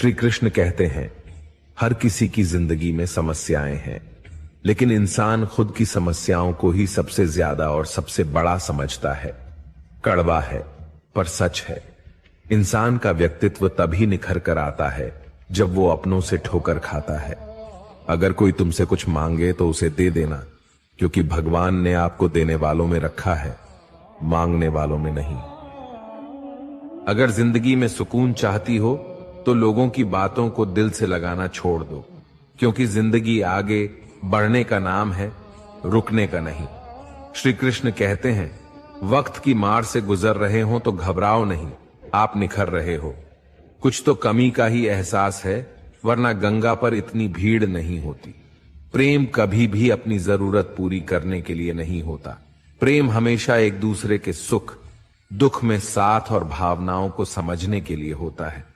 श्री कृष्ण कहते हैं, हर किसी की जिंदगी में समस्याएं हैं, लेकिन इंसान खुद की समस्याओं को ही सबसे ज्यादा और सबसे बड़ा समझता है। कड़वा है पर सच है। इंसान का व्यक्तित्व तभी निखर कर आता है जब वो अपनों से ठोकर खाता है। अगर कोई तुमसे कुछ मांगे तो उसे दे देना, क्योंकि भगवान ने आपको देने वालों में रखा है, मांगने वालों में नहीं। अगर जिंदगी में सुकून चाहती हो तो लोगों की बातों को दिल से लगाना छोड़ दो, क्योंकि जिंदगी आगे बढ़ने का नाम है, रुकने का नहीं। श्री कृष्ण कहते हैं, वक्त की मार से गुजर रहे हो तो घबराओ नहीं, आप निखर रहे हो। कुछ तो कमी का ही एहसास है, वरना गंगा पर इतनी भीड़ नहीं होती। प्रेम कभी भी अपनी जरूरत पूरी करने के लिए नहीं होता। प्रेम हमेशा एक दूसरे के सुख दुख में साथ और भावनाओं को समझने के लिए होता है।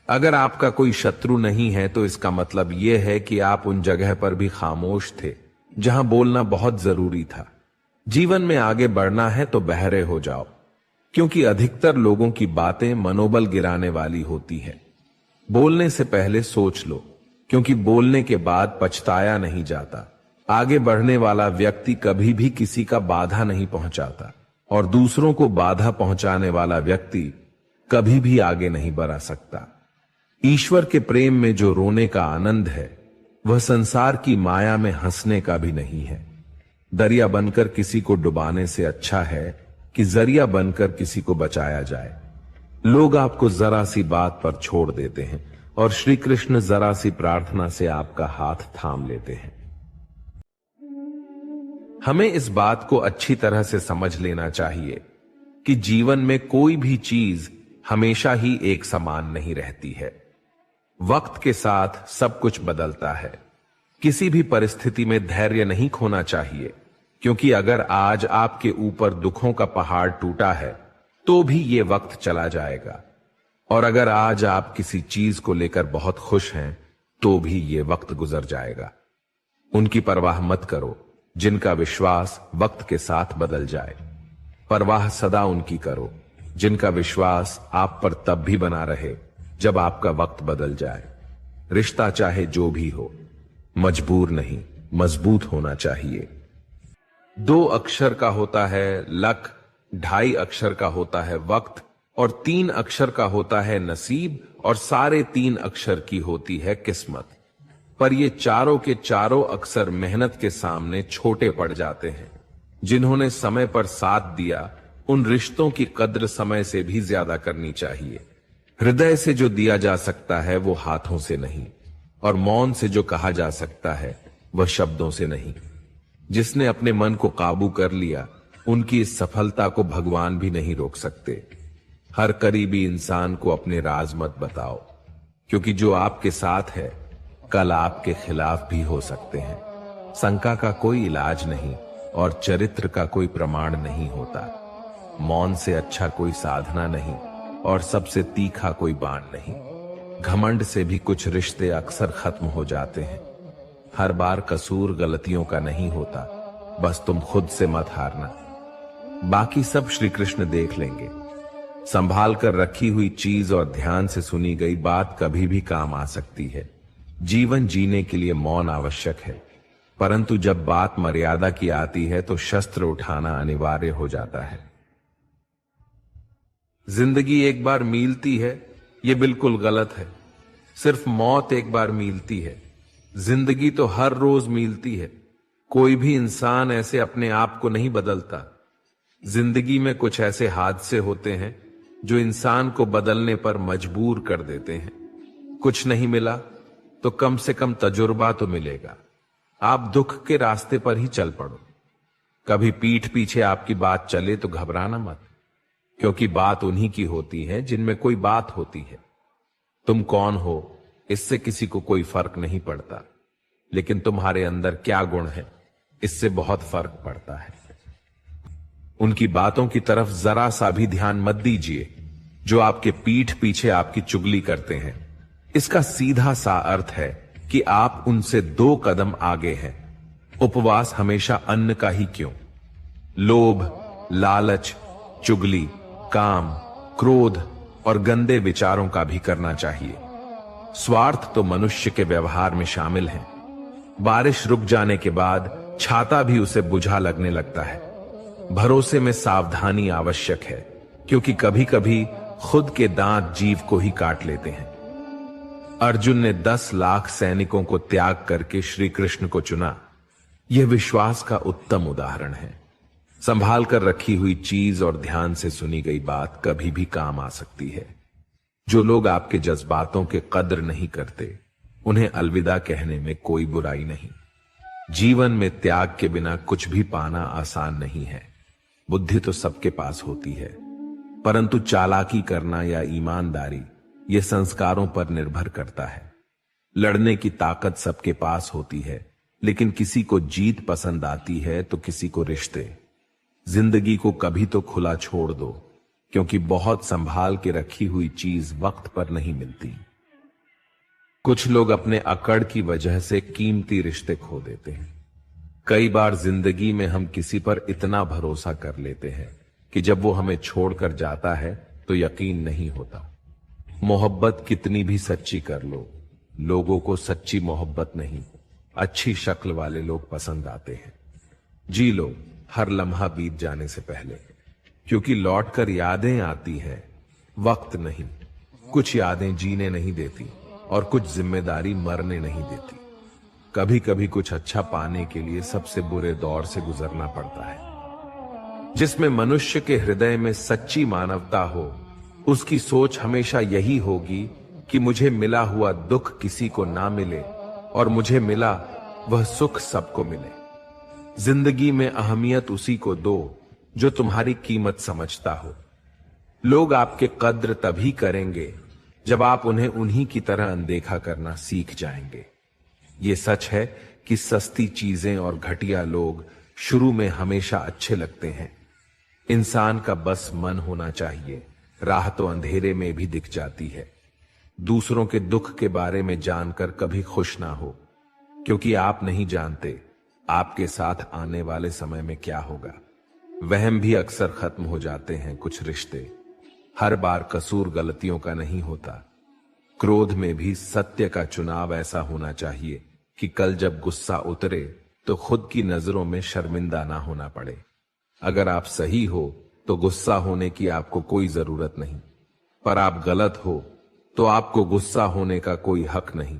अगर आपका कोई शत्रु नहीं है तो इसका मतलब यह है कि आप उन जगह पर भी खामोश थे जहां बोलना बहुत जरूरी था। जीवन में आगे बढ़ना है तो बहरे हो जाओ, क्योंकि अधिकतर लोगों की बातें मनोबल गिराने वाली होती है। बोलने से पहले सोच लो, क्योंकि बोलने के बाद पछताया नहीं जाता। आगे बढ़ने वाला व्यक्ति कभी भी किसी का बाधा नहीं पहुंचाता, और दूसरों को बाधा पहुंचाने वाला व्यक्ति कभी भी आगे नहीं बढ़ सकता। ईश्वर के प्रेम में जो रोने का आनंद है, वह संसार की माया में हंसने का भी नहीं है। दरिया बनकर किसी को डुबाने से अच्छा है कि जरिया बनकर किसी को बचाया जाए। लोग आपको जरा सी बात पर छोड़ देते हैं, और श्री कृष्ण जरा सी प्रार्थना से आपका हाथ थाम लेते हैं। हमें इस बात को अच्छी तरह से समझ लेना चाहिए कि जीवन में कोई भी चीज हमेशा ही एक समान नहीं रहती है। वक्त के साथ सब कुछ बदलता है। किसी भी परिस्थिति में धैर्य नहीं खोना चाहिए, क्योंकि अगर आज आपके ऊपर दुखों का पहाड़ टूटा है तो भी ये वक्त चला जाएगा, और अगर आज आप किसी चीज को लेकर बहुत खुश हैं तो भी ये वक्त गुजर जाएगा। उनकी परवाह मत करो जिनका विश्वास वक्त के साथ बदल जाए। परवाह सदा उनकी करो जिनका विश्वास आप पर तब भी बना रहे जब आपका वक्त बदल जाए। रिश्ता चाहे जो भी हो, मजबूर नहीं, मजबूत होना चाहिए। 2 अक्षर का होता है लक, 2.5 अक्षर का होता है वक्त, और 3 अक्षर का होता है नसीब, और सारे 3 अक्षर की होती है किस्मत। पर ये चारों के चारों अक्सर मेहनत के सामने छोटे पड़ जाते हैं। जिन्होंने समय पर साथ दिया, उन रिश्तों की कद्र समय से भी ज्यादा करनी चाहिए। हृदय से जो दिया जा सकता है वो हाथों से नहीं, और मौन से जो कहा जा सकता है वह शब्दों से नहीं। जिसने अपने मन को काबू कर लिया, उनकी इस सफलता को भगवान भी नहीं रोक सकते। हर करीबी इंसान को अपने राज मत बताओ, क्योंकि जो आपके साथ है कल आपके खिलाफ भी हो सकते हैं। शंका का कोई इलाज नहीं, और चरित्र का कोई प्रमाण नहीं होता। मौन से अच्छा कोई साधना नहीं, और सबसे तीखा कोई बाण नहीं। घमंड से भी कुछ रिश्ते अक्सर खत्म हो जाते हैं। हर बार कसूर गलतियों का नहीं होता, बस तुम खुद से मत हारना। बाकी सब श्री कृष्ण देख लेंगे। संभाल कर रखी हुई चीज और ध्यान से सुनी गई बात कभी भी काम आ सकती है। जीवन जीने के लिए मौन आवश्यक है, परंतु जब बात मर्यादा की आती है तो शस्त्र उठाना अनिवार्य हो जाता है। जिंदगी एक बार मिलती है, यह बिल्कुल गलत है। सिर्फ मौत एक बार मिलती है। जिंदगी तो हर रोज मिलती है। कोई भी इंसान ऐसे अपने आप को नहीं बदलता। जिंदगी में कुछ ऐसे हादसे होते हैं जो इंसान को बदलने पर मजबूर कर देते हैं। कुछ नहीं मिला तो कम से कम तजुर्बा तो मिलेगा। आप दुख के रास्ते पर ही चल पड़ो। कभी पीठ पीछे आपकी बात चले तो घबराना मत, क्योंकि बात उन्हीं की होती है जिनमें कोई बात होती है। तुम कौन हो इससे किसी को कोई फर्क नहीं पड़ता, लेकिन तुम्हारे अंदर क्या गुण है इससे बहुत फर्क पड़ता है। उनकी बातों की तरफ जरा सा भी ध्यान मत दीजिए जो आपके पीठ पीछे आपकी चुगली करते हैं। इसका सीधा सा अर्थ है कि आप उनसे 2 कदम आगे हैं। उपवास हमेशा अन्न का ही क्यों? लोभ, लालच, चुगली, काम, क्रोध और गंदे विचारों का भी करना चाहिए। स्वार्थ तो मनुष्य के व्यवहार में शामिल है। बारिश रुक जाने के बाद छाता भी उसे बुझा लगने लगता है। भरोसे में सावधानी आवश्यक है, क्योंकि कभी कभी खुद के दांत जीव को ही काट लेते हैं। अर्जुन ने 10 लाख सैनिकों को त्याग करके श्री कृष्ण को चुना। यह विश्वास का उत्तम उदाहरण है। संभाल कर रखी हुई चीज और ध्यान से सुनी गई बात कभी भी काम आ सकती है। जो लोग आपके जज्बातों के कद्र नहीं करते, उन्हें अलविदा कहने में कोई बुराई नहीं। जीवन में त्याग के बिना कुछ भी पाना आसान नहीं है। बुद्धि तो सबके पास होती है, परंतु चालाकी करना या ईमानदारी ये संस्कारों पर निर्भर करता है। लड़ने की ताकत सबके पास होती है, लेकिन किसी को जीत पसंद आती है तो किसी को रिश्ते। जिंदगी को कभी तो खुला छोड़ दो, क्योंकि बहुत संभाल के रखी हुई चीज वक्त पर नहीं मिलती। कुछ लोग अपने अकड़ की वजह से कीमती रिश्ते खो देते हैं। कई बार जिंदगी में हम किसी पर इतना भरोसा कर लेते हैं कि जब वो हमें छोड़कर जाता है तो यकीन नहीं होता। मोहब्बत कितनी भी सच्ची कर लो, लोगों को सच्ची मोहब्बत नहीं, अच्छी शक्ल वाले लोग पसंद आते हैं। जी लो हर लम्हा बीत जाने से पहले, क्योंकि लौटकर यादें आती हैं, वक्त नहीं। कुछ यादें जीने नहीं देती और कुछ जिम्मेदारी मरने नहीं देती। कभी कभी कुछ अच्छा पाने के लिए सबसे बुरे दौर से गुजरना पड़ता है। जिसमें मनुष्य के हृदय में सच्ची मानवता हो, उसकी सोच हमेशा यही होगी कि मुझे मिला हुआ दुख किसी को ना मिले और मुझे मिला वह सुख सबको मिले। जिंदगी में अहमियत उसी को दो जो तुम्हारी कीमत समझता हो। लोग आपके कद्र तभी करेंगे जब आप उन्हें उन्हीं की तरह अनदेखा करना सीख जाएंगे। ये सच है कि सस्ती चीजें और घटिया लोग शुरू में हमेशा अच्छे लगते हैं। इंसान का बस मन होना चाहिए, राह तो अंधेरे में भी दिख जाती है। दूसरों के दुख के बारे में जानकर कभी खुश ना हो, क्योंकि आप नहीं जानते आपके साथ आने वाले समय में क्या होगा। वहम भी अक्सर खत्म हो जाते हैं कुछ रिश्ते। हर बार कसूर गलतियों का नहीं होता। क्रोध में भी सत्य का चुनाव ऐसा होना चाहिए कि कल जब गुस्सा उतरे तो खुद की नजरों में शर्मिंदा ना होना पड़े। अगर आप सही हो तो गुस्सा होने की आपको कोई जरूरत नहीं, पर आप गलत हो तो आपको गुस्सा होने का कोई हक नहीं।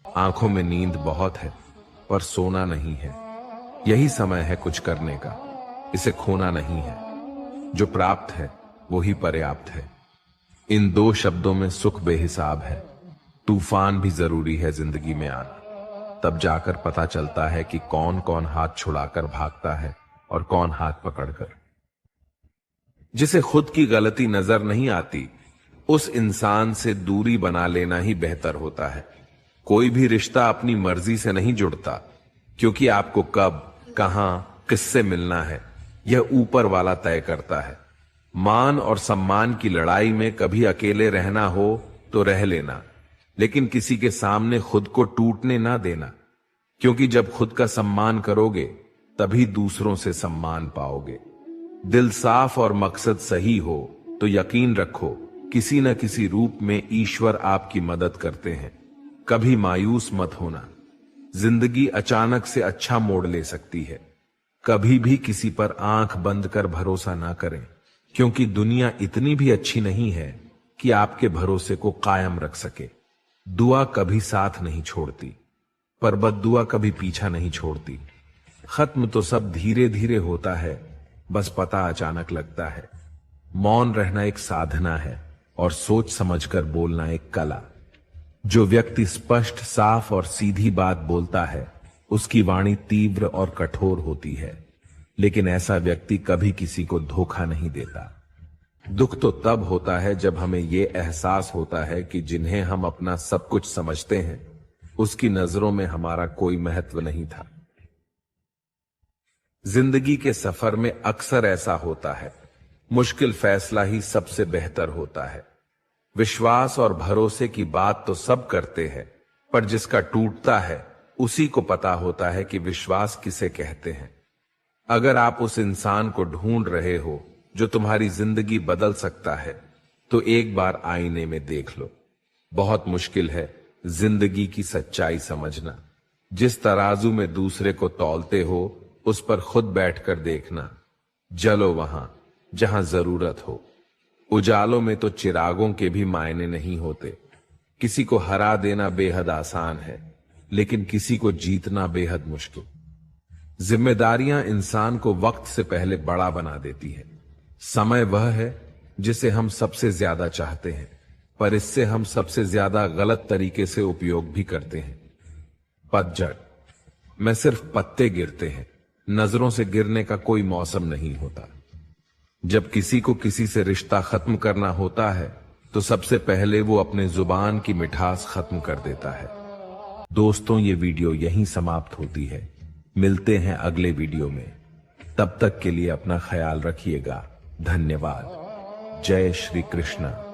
आंखों में नींद बहुत है, पर सोना नहीं है। यही समय है कुछ करने का, इसे खोना नहीं है। जो प्राप्त है वही पर्याप्त है। इन 2 शब्दों में सुख बेहिसाब है। तूफान भी जरूरी है जिंदगी में आना, तब जाकर पता चलता है कि कौन कौन हाथ छुड़ाकर भागता है और कौन हाथ पकड़कर। जिसे खुद की गलती नजर नहीं आती, उस इंसान से दूरी बना लेना ही बेहतर होता है। कोई भी रिश्ता अपनी मर्जी से नहीं जुड़ता, क्योंकि आपको कब, कहां, किससे मिलना है यह ऊपर वाला तय करता है। मान और सम्मान की लड़ाई में कभी अकेले रहना हो तो रह लेना, लेकिन किसी के सामने खुद को टूटने ना देना, क्योंकि जब खुद का सम्मान करोगे तभी दूसरों से सम्मान पाओगे। दिल साफ और मकसद सही हो तो यकीन रखो किसी न किसी रूप में ईश्वर आपकी मदद करते हैं। कभी मायूस मत होना, जिंदगी अचानक से अच्छा मोड़ ले सकती है। कभी भी किसी पर आंख बंद कर भरोसा ना करें, क्योंकि दुनिया इतनी भी अच्छी नहीं है कि आपके भरोसे को कायम रख सके। दुआ कभी साथ नहीं छोड़ती, पर बद्दुआ कभी पीछा नहीं छोड़ती। खत्म तो सब धीरे धीरे होता है, बस पता अचानक लगता है। मौन रहना एक साधना है और सोच समझकर बोलना एक कला। जो व्यक्ति स्पष्ट, साफ और सीधी बात बोलता है, उसकी वाणी तीव्र और कठोर होती है, लेकिन ऐसा व्यक्ति कभी किसी को धोखा नहीं देता। दुख तो तब होता है जब हमें यह एहसास होता है कि जिन्हें हम अपना सब कुछ समझते हैं, उसकी नजरों में हमारा कोई महत्व नहीं था। जिंदगी के सफर में अक्सर ऐसा होता है, मुश्किल फैसला ही सबसे बेहतर होता है। विश्वास और भरोसे की बात तो सब करते हैं, पर जिसका टूटता है उसी को पता होता है कि विश्वास किसे कहते हैं। अगर आप उस इंसान को ढूंढ रहे हो जो तुम्हारी जिंदगी बदल सकता है, तो एक बार आईने में देख लो। बहुत मुश्किल है जिंदगी की सच्चाई समझना। जिस तराजू में दूसरे को तौलते हो उस पर खुद बैठकर देखना। जलो वहां जहां जरूरत हो। उजालों में तो चिरागों के भी मायने नहीं होते। किसी को हरा देना बेहद आसान है, लेकिन किसी को जीतना बेहद मुश्किल। जिम्मेदारियां इंसान को वक्त से पहले बड़ा बना देती है। समय वह है जिसे हम सबसे ज्यादा चाहते हैं, पर इससे हम सबसे ज्यादा गलत तरीके से उपयोग भी करते हैं। पतझड़ में सिर्फ पत्ते गिरते हैं, नजरों से गिरने का कोई मौसम नहीं होता। जब किसी को किसी से रिश्ता खत्म करना होता है तो सबसे पहले वो अपने जुबान की मिठास खत्म कर देता है। दोस्तों, ये वीडियो यहीं समाप्त होती है। मिलते हैं अगले वीडियो में। तब तक के लिए अपना ख्याल रखिएगा। धन्यवाद। जय श्री कृष्ण।